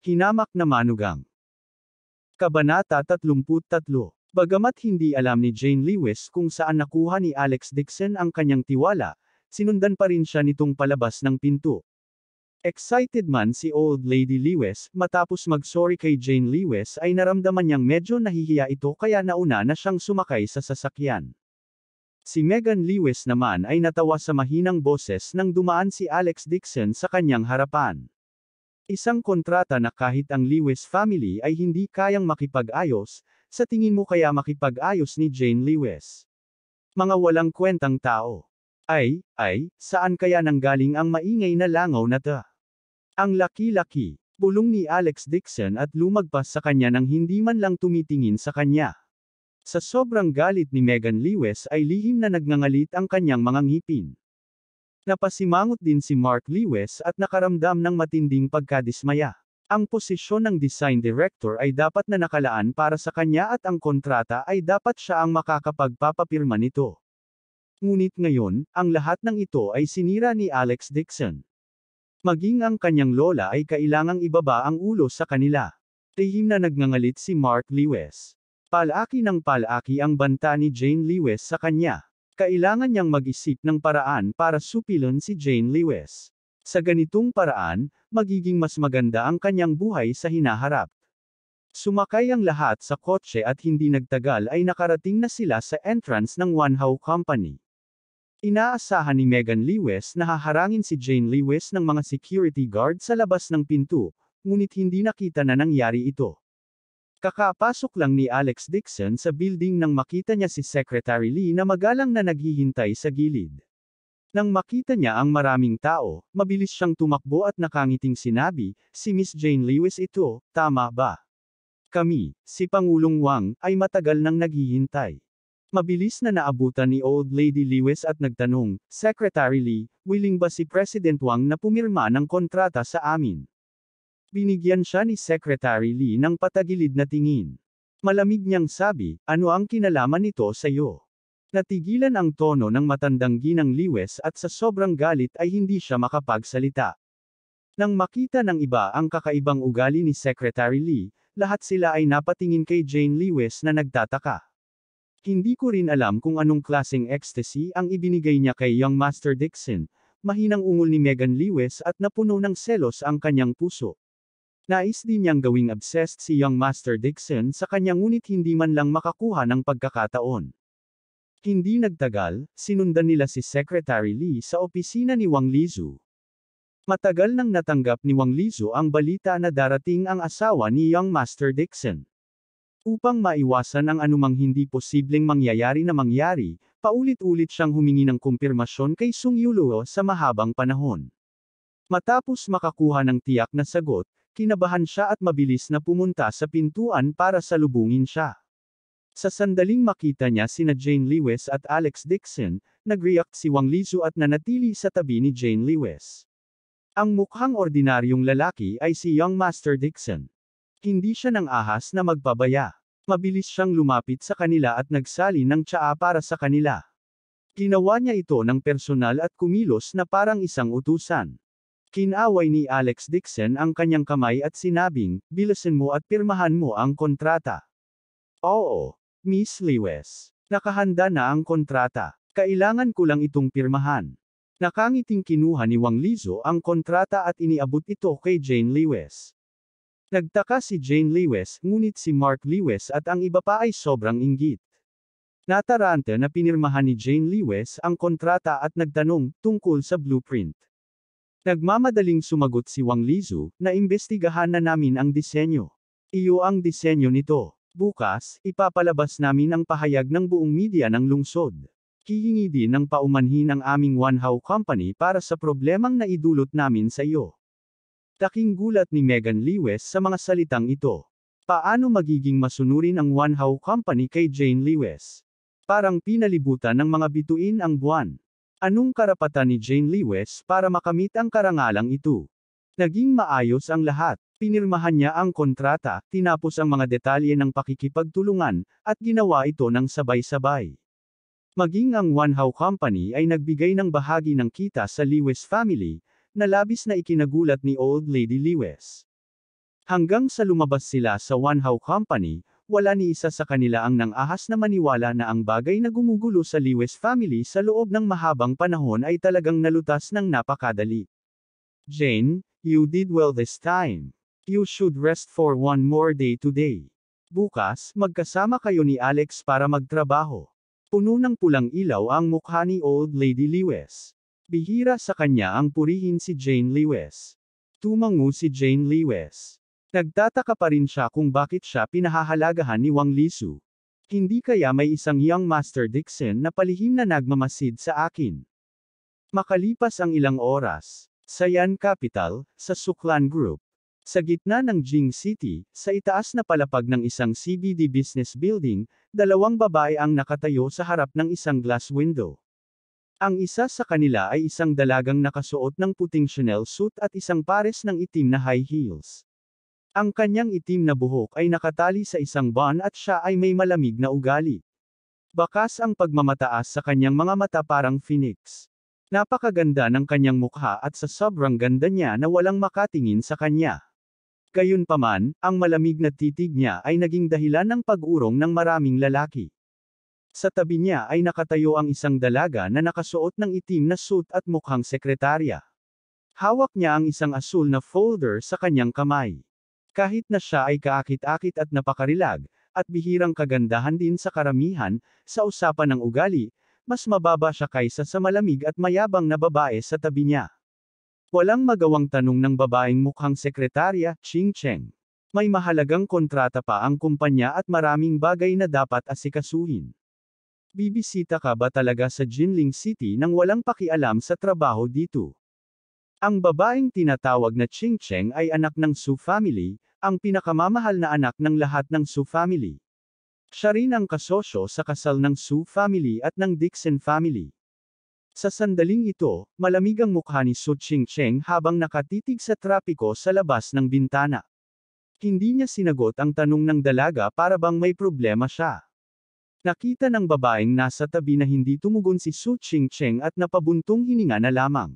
Hinamak na manugang. Kabanata 33. Bagamat hindi alam ni Jane Lewis kung saan nakuha ni Alex Dixon ang kanyang tiwala, sinundan pa rin siya nitong palabas ng pinto. Excited man si Old Lady Lewis, matapos mag-sorry kay Jane Lewis ay naramdaman niyang medyo nahihiya ito kaya nauna na siyang sumakay sa sasakyan. Si Megan Lewis naman ay natawa sa mahinang boses nang dumaan si Alex Dixon sa kanyang harapan. Isang kontrata na kahit ang Lewis family ay hindi kayang makipag-ayos, sa tingin mo kaya makipag-ayos ni Jane Lewis? Mga walang kwentang tao. Saan kaya nanggaling ang maingay na langaw na ta? Ang laki-laki, bulong ni Alex Dixon at lumagpas sa kanya nang hindi man lang tumitingin sa kanya. Sa sobrang galit ni Megan Lewis ay lihim na nagngangalit ang kanyang mga ngipin. Napasimangot din si Mark Lewis at nakaramdam ng matinding pagkadismaya. Ang posisyon ng design director ay dapat na nakalaan para sa kanya at ang kontrata ay dapat siya ang makakapagpapapirma nito. Ngunit ngayon, ang lahat ng ito ay sinira ni Alex Dixon. Maging ang kanyang lola ay kailangang ibaba ang ulo sa kanila. Lihim na nagngangalit si Mark Lewis. Palaki ng palaki ang banta ni Jane Lewis sa kanya. Kailangan niyang mag-isip ng paraan para supilon si Jane Lewis. Sa ganitong paraan, magiging mas maganda ang kanyang buhay sa hinaharap. Sumakay ang lahat sa kotse at hindi nagtagal ay nakarating na sila sa entrance ng One How Company. Inaasahan ni Megan Lewis na haharangin si Jane Lewis ng mga security guard sa labas ng pinto, ngunit hindi nakita na nangyari ito. Kakapasok lang ni Alex Dixon sa building nang makita niya si Secretary Lee na magalang na naghihintay sa gilid. Nang makita niya ang maraming tao, mabilis siyang tumakbo at nakangiting sinabi, "Si Miss Jane Lewis ito, tama ba? Kami, si Pangulong Wang, ay matagal nang naghihintay." Mabilis na naabutan ni Old Lady Lewis at nagtanong, "Secretary Lee, willing ba si President Wang na pumirma ng kontrata sa amin?" Binigyan siya ni Secretary Lee ng patagilid na tingin. Malamig niyang sabi, "Ano ang kinalaman nito sa iyo?" Natigilan ang tono ng matandang ginang Lewis at sa sobrang galit ay hindi siya makapagsalita. Nang makita ng iba ang kakaibang ugali ni Secretary Lee, lahat sila ay napatingin kay Jane Lewis na nagtataka. "Hindi ko rin alam kung anong klaseng ecstasy ang ibinigay niya kay young Master Dixon," mahinang ungol ni Megan Lewis at napuno ng selos ang kanyang puso. Nais din niyang gawing obsessed si young Master Dixon sa kanya ngunit hindi man lang makakuha ng pagkakataon. Hindi nagtagal, sinundan nila si Secretary Lee sa opisina ni Wang Lizu. Matagal nang natanggap ni Wang Lizu ang balita na darating ang asawa ni young Master Dixon. Upang maiwasan ang anumang hindi posibleng mangyayari, paulit-ulit siyang humingi ng kumpirmasyon kay Sung Yuluo sa mahabang panahon. Matapos makakuha ng tiyak na sagot, kinabahan siya at mabilis na pumunta sa pintuan para salubungin siya. Sa sandaling makita niya sina Jane Lewis at Alex Dixon, nag-react si Wang Lizu at nanatili sa tabi ni Jane Lewis. Ang mukhang ordinaryong lalaki ay si young Master Dixon. Hindi siya nang ahas na magpabaya. Mabilis siyang lumapit sa kanila at nagsali ng tsaa para sa kanila. Ginawa niya ito ng personal at kumilos na parang isang utusan. Kinaway ni Alex Dixon ang kanyang kamay at sinabing, "Bilisan mo at pirmahan mo ang kontrata." "Oo, Miss Lewis. Nakahanda na ang kontrata. Kailangan ko lang itong pirmahan." Nakangiting kinuha ni Wang Lizu ang kontrata at iniabot ito kay Jane Lewis. Nagtaka si Jane Lewis, ngunit si Mark Lewis at ang iba pa ay sobrang inggit. Nataranta na pinirmahan ni Jane Lewis ang kontrata at nagtanong, tungkol sa blueprint. Nagmamadaling sumagot si Wang Lizu, "Naimbestigahan na namin ang disenyo. Iyo ang disenyo nito. Bukas, ipapalabas namin ang pahayag ng buong media ng lungsod. Hihingi din ng paumanhin ang aming One How Company para sa problemang naidulot namin sa iyo." Taking gulat ni Megan Lewis sa mga salitang ito. Paano magiging masunurin ang One How Company kay Jane Lewis? Parang pinalibutan ng mga bituin ang buwan. Anong karapatan ni Jane Lewis para makamit ang karangalang ito? Naging maayos ang lahat. Pinirmahan niya ang kontrata, tinapos ang mga detalye ng pakikipagtulungan, at ginawa ito ng sabay-sabay. Maging ang One How Company ay nagbigay ng bahagi ng kita sa Lewis family, na labis na ikinagulat ni Old Lady Lewis. Hanggang sa lumabas sila sa One How Company, wala ni isa sa kanila ang nang-ahas na maniwala na ang bagay na gumugulo sa Lewis family sa loob ng mahabang panahon ay talagang nalutas ng napakadali. Jane, you did well this time. You should rest for one more day today. Bukas, magkasama kayo ni Alex para magtrabaho. Puno ng pulang ilaw ang mukha ni Old Lady Lewis. Bihira sa kanya ang purihin si Jane Lewis. Tumango si Jane Lewis. Nagtataka pa rin siya kung bakit siya pinahahalagahan ni Wang Lisu. Hindi kaya may isang young Master Dixon na palihim na nagmamasid sa akin. Makalipas ang ilang oras, sa Yan Capital, sa Suklan Group, sa gitna ng Jing City, sa itaas na palapag ng isang CBD business building, dalawang babae ang nakatayo sa harap ng isang glass window. Ang isa sa kanila ay isang dalagang nakasuot ng puting Chanel suit at isang pares ng itim na high heels. Ang kanyang itim na buhok ay nakatali sa isang bun at siya ay may malamig na ugali. Bakas ang pagmamataas sa kanyang mga mata parang phoenix. Napakaganda ng kanyang mukha at sa sobrang ganda niya na walang makatingin sa kanya. Gayunpaman, ang malamig na titig niya ay naging dahilan ng pag-urong ng maraming lalaki. Sa tabi niya ay nakatayo ang isang dalaga na nakasuot ng itim na suit at mukhang sekretarya. Hawak niya ang isang asul na folder sa kanyang kamay. Kahit na siya ay kaakit-akit at napakarilag, at bihirang kagandahan din sa karamihan, sa usapan ng ugali, mas mababa siya kaysa sa malamig at mayabang na babae sa tabi niya. Walang magawang tanong ng babaeng mukhang sekretarya, Ching Cheng. May mahalagang kontrata pa ang kumpanya at maraming bagay na dapat asikasuhin. Bibisita ka ba talaga sa Jinling City nang walang pakialam sa trabaho dito? Ang babaeng tinatawag na Ching Cheng ay anak ng Su family, ang pinakamamahal na anak ng lahat ng Su family. Siya rin ang kasosyo sa kasal ng Su family at ng Dixon family. Sa sandaling ito, malamig ang mukha ni Su Ching Cheng habang nakatitig sa trapiko sa labas ng bintana. Hindi niya sinagot ang tanong ng dalaga para bang may problema siya. Nakita ng babaeng nasa tabi na hindi tumugon si Su Ching Cheng at napabuntong hininga na lamang.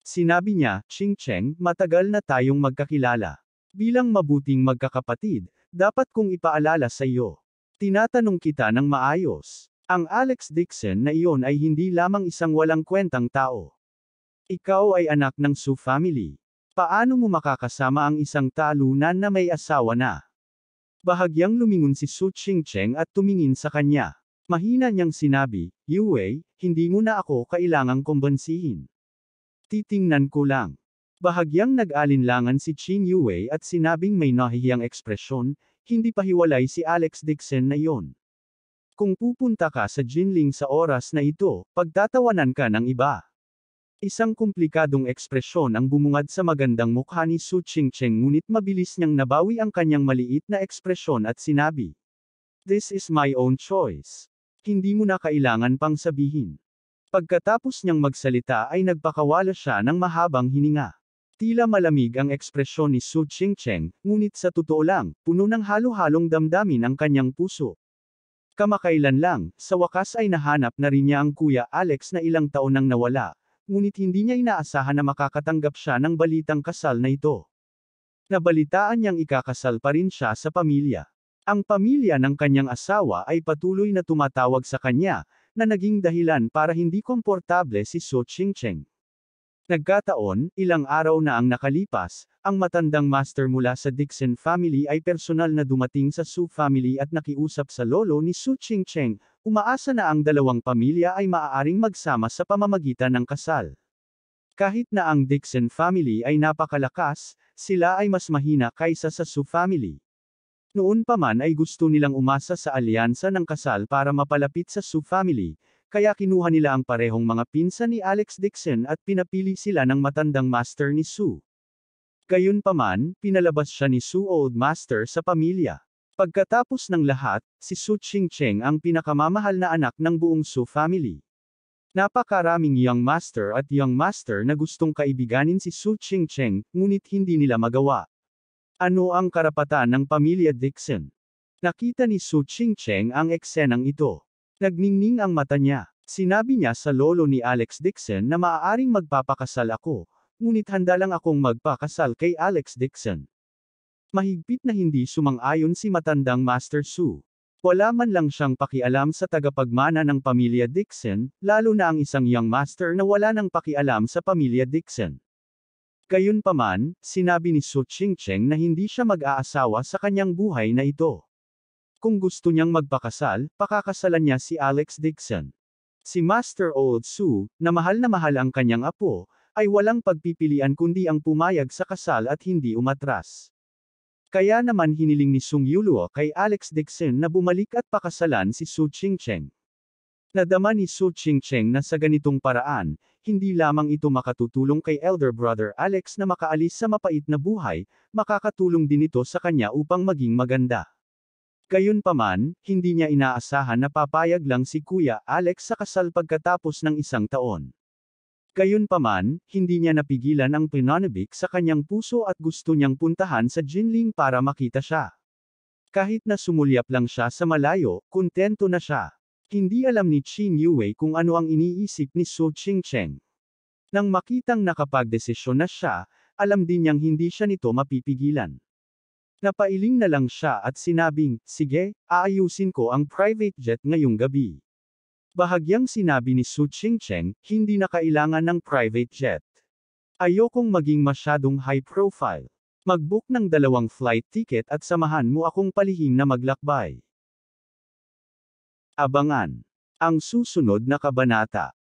Sinabi niya, Ching Cheng, matagal na tayong magkakilala. Bilang mabuting magkakapatid, dapat kong ipaalala sa iyo. Tinatanong kita ng maayos. Ang Alex Dixon na iyon ay hindi lamang isang walang kwentang tao. Ikaw ay anak ng Su family. Paano mo makakasama ang isang talunan na may asawa na? Bahagyang lumingon si Su Ching Cheng at tumingin sa kanya. Mahina niyang sinabi, Yue, hindi mo na ako kailangang kumbansihin. Titingnan ko lang. Bahagyang nag-alinlangan si Chin Yue at sinabing may nahihiyang ekspresyon, hindi pa hiwalay si Alex Dixon na iyon. Kung pupunta ka sa Jinling sa oras na ito, pagtatawanan ka ng iba. Isang komplikadong ekspresyon ang bumungad sa magandang mukha ni Su Ching Cheng ngunit mabilis niyang nabawi ang kanyang maliit na ekspresyon at sinabi. This is my own choice. Hindi mo na kailangan pang sabihin. Pagkatapos niyang magsalita ay nagpakawala siya ng mahabang hininga. Tila malamig ang ekspresyon ni Su Ching Cheng, ngunit sa totoo lang, puno ng halo-halong damdamin ang kanyang puso. Kamakailan lang, sa wakas ay nahanap na rin niya ang Kuya Alex na ilang taon nang nawala, ngunit hindi niya inaasahan na makakatanggap siya ng balitang kasal na ito. Nabalitaan niyang ikakasal pa rin siya sa pamilya. Ang pamilya ng kanyang asawa ay patuloy na tumatawag sa kanya, na naging dahilan para hindi komportable si Su Ching Cheng. Nagkataon, ilang araw na ang nakalipas, ang matandang master mula sa Dixon family ay personal na dumating sa Su family at nakiusap sa lolo ni Su Ching Cheng, umaasa na ang dalawang pamilya ay maaaring magsama sa pamamagitan ng kasal. Kahit na ang Dixon family ay napakalakas, sila ay mas mahina kaysa sa Su family. Noon pa man ay gusto nilang umasa sa alyansa ng kasal para mapalapit sa Su family, kaya kinuha nila ang parehong mga pinsan ni Alex Dixon at pinapili sila ng matandang master ni Su. Gayunpaman, pinalabas siya ni Su Old Master sa pamilya. Pagkatapos ng lahat, si Su Ching Cheng ang pinakamamahal na anak ng buong Su family. Napakaraming young master at young master na gustong kaibiganin si Su Ching Cheng, ngunit hindi nila magawa. Ano ang karapatan ng pamilya Dixon? Nakita ni Su Ching Cheng ang eksenang ito. Nagningning ang mata niya. Sinabi niya sa lolo ni Alex Dixon na maaaring magpapakasal ako, ngunit handa lang akong magpakasal kay Alex Dixon. Mahigpit na hindi sumang-ayon si matandang Master Su. Wala man lang siyang pakialam sa tagapagmana ng pamilya Dixon, lalo na ang isang young master na wala nang pakialam sa pamilya Dixon. Gayunpaman, sinabi ni Su Chingcheng na hindi siya mag-aasawa sa kanyang buhay na ito. Kung gusto niyang magpakasal, pakakasalan niya si Alex Dixon. Si Master Old Su, na mahal ang kanyang apo, ay walang pagpipilian kundi ang pumayag sa kasal at hindi umatras. Kaya naman hiniling ni Sung Yuluo kay Alex Dixon na bumalik at pakasalan si Su Chingcheng. Nadama ni Su Chingcheng na sa ganitong paraan, hindi lamang ito makatutulong kay elder brother Alex na makaalis sa mapait na buhay, makakatulong din ito sa kanya upang maging maganda. Gayunpaman, hindi niya inaasahan na papayag lang si Kuya Alex sa kasal pagkatapos ng 1 taon. Gayunpaman, hindi niya napigilan ang pananabik sa kanyang puso at gusto niyang puntahan sa Jinling para makita siya. Kahit na sumulyap lang siya sa malayo, kontento na siya. Hindi alam ni Qin Yue kung ano ang iniisip ni Su Chingcheng. Nang makitang nakapagdesisyon na siya, alam din niyang hindi siya nito mapipigilan. Napailing na lang siya at sinabing, sige, aayusin ko ang private jet ngayong gabi. Bahagyang sinabi ni Su Chingcheng, hindi na kailangan ng private jet. Ayokong maging masyadong high profile. Mag-book ng 2 flight ticket at samahan mo akong palihim na maglakbay. Abangan ang susunod na kabanata.